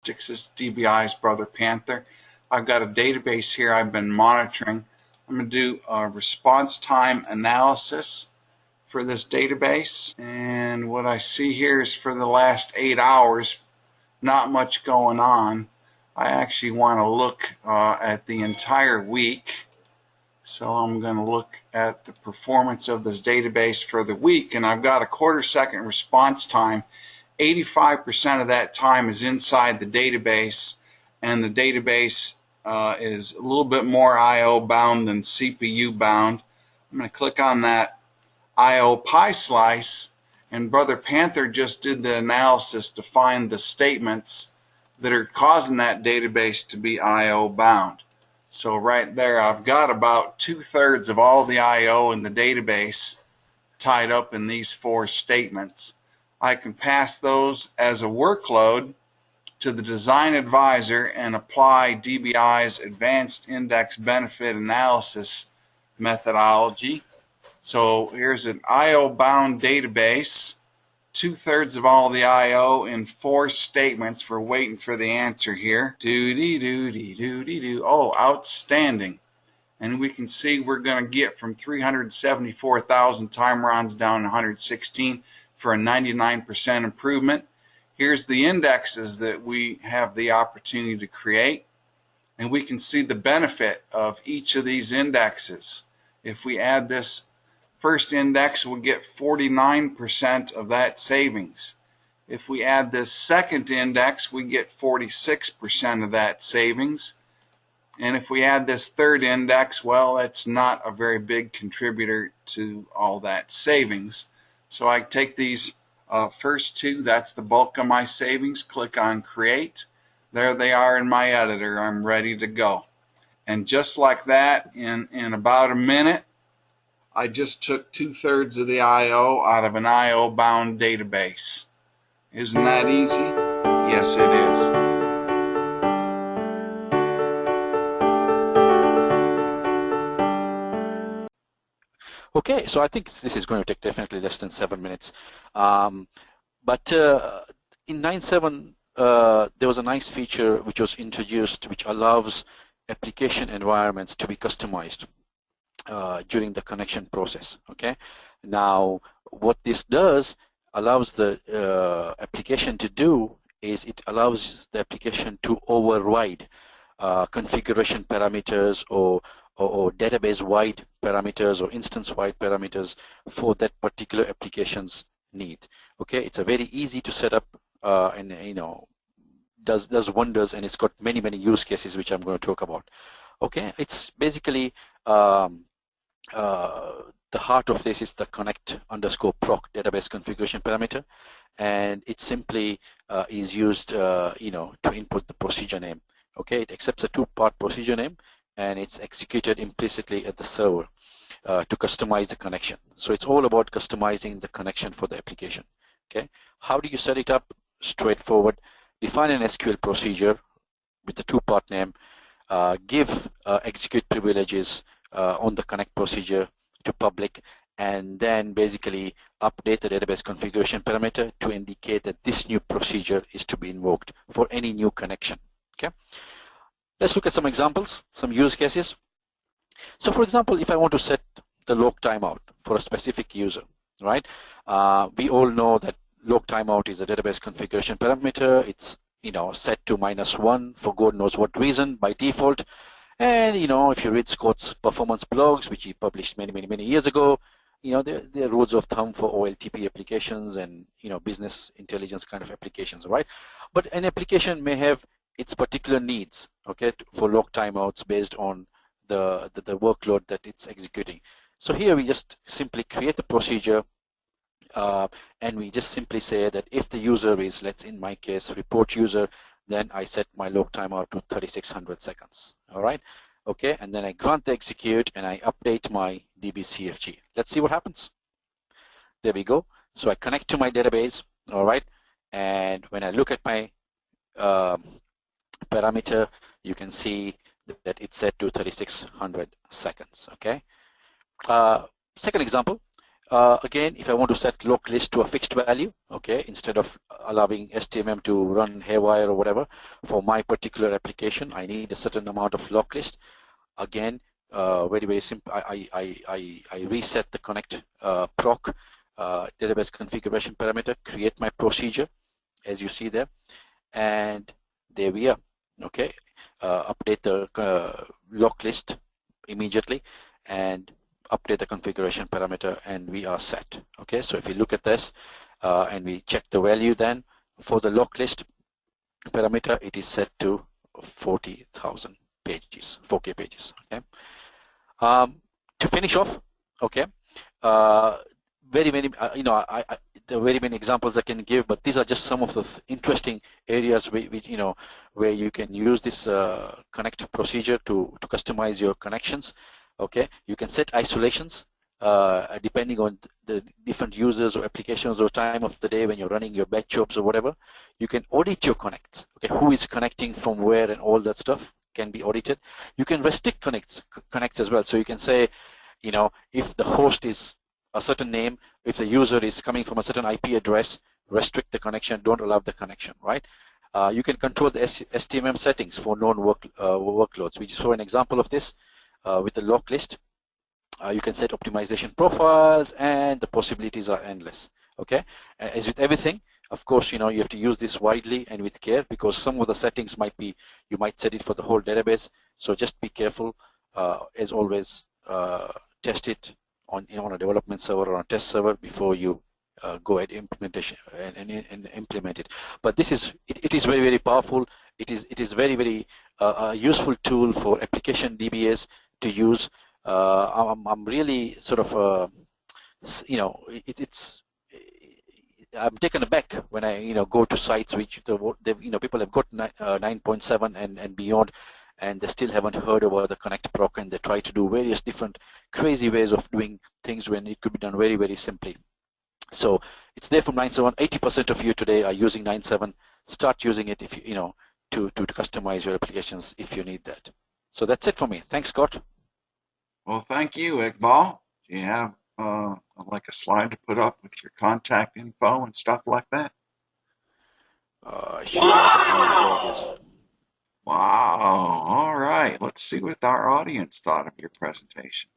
This DBI's Brother Panther. I've got a database here I've been monitoring. I'm going to do a response time analysis for this database, and what I see here is for the last 8 hours, not much going on. I actually want to look at the entire week, so I'm going to look at the performance of this database for the week, and I've got a 1/4 second response time. 85% of that time is inside the database, and the database is a little bit more I/O bound than CPU bound. I'm going to click on that I/O pie slice, and Brother Panther just did the analysis to find the statements that are causing that database to be I/O bound. So right there, I've got about 2/3 of all the I/O in the database tied up in these 4 statements. I can pass those as a workload to the design advisor and apply DBI's advanced index benefit analysis methodology. So here's an I/O bound database, 2/3 of all the I/O in 4 statements. We're waiting for the answer here. Oh, outstanding. And we can see we're going to get from 374,000 time rounds down to 116 for a 99% improvement. Here's the indexes that we have the opportunity to create, and we can see the benefit of each of these indexes. If we add this first index, we'll get 49% of that savings. If we add this second index, we get 46% of that savings. And if we add this third index, well, that's not a very big contributor to all that savings. So I take these first 2, that's the bulk of my savings, click on create. There they are in my editor. I'm ready to go. And just like that, in about a minute, I just took 2/3 of the I/O out of an I/O bound database. Isn't that easy? Yes, it is. Okay, so I think this is going to take definitely less than 7 minutes. But in 9.7, there was a nice feature which was introduced, which allows application environments to be customized during the connection process. Okay, now what this does allows the application to do is it allows the application to override configuration parameters or database-wide parameters or instance-wide parameters for that particular application's need. Okay, it's a very easy to set up and does wonders, and it's got many use cases which I'm going to talk about. Okay, it's basically the heart of this is the connect_proc database configuration parameter, and it simply is used to input the procedure name. Okay, it accepts a 2-part procedure name, and it's executed implicitly at the server to customize the connection. So it's all about customizing the connection for the application. Okay, how do you set it up? Straightforward. Define an SQL procedure with the 2-part name, give execute privileges on the connect procedure to public, and then basically update the database configuration parameter to indicate that this new procedure is to be invoked for any new connection. Okay, let's look at some examples, some use cases. So for example, if I want to set the log timeout for a specific user, right? We all know that log timeout is a database configuration parameter. It's set to -1 for God knows what reason by default. And if you read Scott's performance blogs, which he published many years ago, they're rules of thumb for OLTP applications and business intelligence kind of applications, right? But an application may have its particular needs, okay, for log timeouts based on the workload that it's executing. So here we just simply create the procedure, and we just simply say that if the user is, in my case, report user, then I set my log timeout to 3600 seconds. All right, okay, and then I grant the execute and I update my DB_CFG. Let's see what happens. There we go. So I connect to my database. All right, and when I look at my parameter, you can see that it's set to 3600 seconds. Okay. Second example, Again, if I want to set local list to a fixed value, okay, instead of allowing STMM to run haywire or whatever, for my particular application, I need a certain amount of local list. Again, very simple. I reset the connect proc database configuration parameter, create my procedure, as you see there, and there we are. Okay, update the lock list immediately and update the configuration parameter, and we are set. Okay, so if you look at this and we check the value, then for the lock list parameter, it is set to 40,000 pages, 4K pages. Okay. To finish off, okay, very many, there are very many examples I can give, but these are just some of the interesting areas which where you can use this connect procedure to customize your connections. Okay, you can set isolations depending on the different users or applications or time of the day when you're running your batch jobs or whatever. You can audit your connects. Okay, who is connecting from where and all that stuff can be audited. You can restrict connects as well. So you can say, if the host is a certain name, if the user is coming from a certain IP address, restrict the connection, don't allow the connection, right? You can control the STMM settings for known workloads, which is for an example of this with the lock list. You can set optimization profiles, and the possibilities are endless. Okay, as with everything, of course, you have to use this widely and with care, because some of the settings might be, you might set it for the whole database. So just be careful. As always, test it on a development server or on a test server before you go at implementation and implement it. But this is it is very powerful. It is very a useful tool for application DBAs to use. I'm really sort of I'm taken aback when I go to sites which people have got 9.7 and beyond, and they still haven't heard about the Connect Proc, and they try to do various different crazy ways of doing things when it could be done very simply. So it's there from 9.7. 80% of you today are using 9.7. Start using it if to customize your applications if you need that. So that's it for me. Thanks, Scott. Well, thank you, Iqbal. Do you have like a slide to put up with your contact info and stuff like that? Wow. Wow. All right. Let's see what our audience thought of your presentation.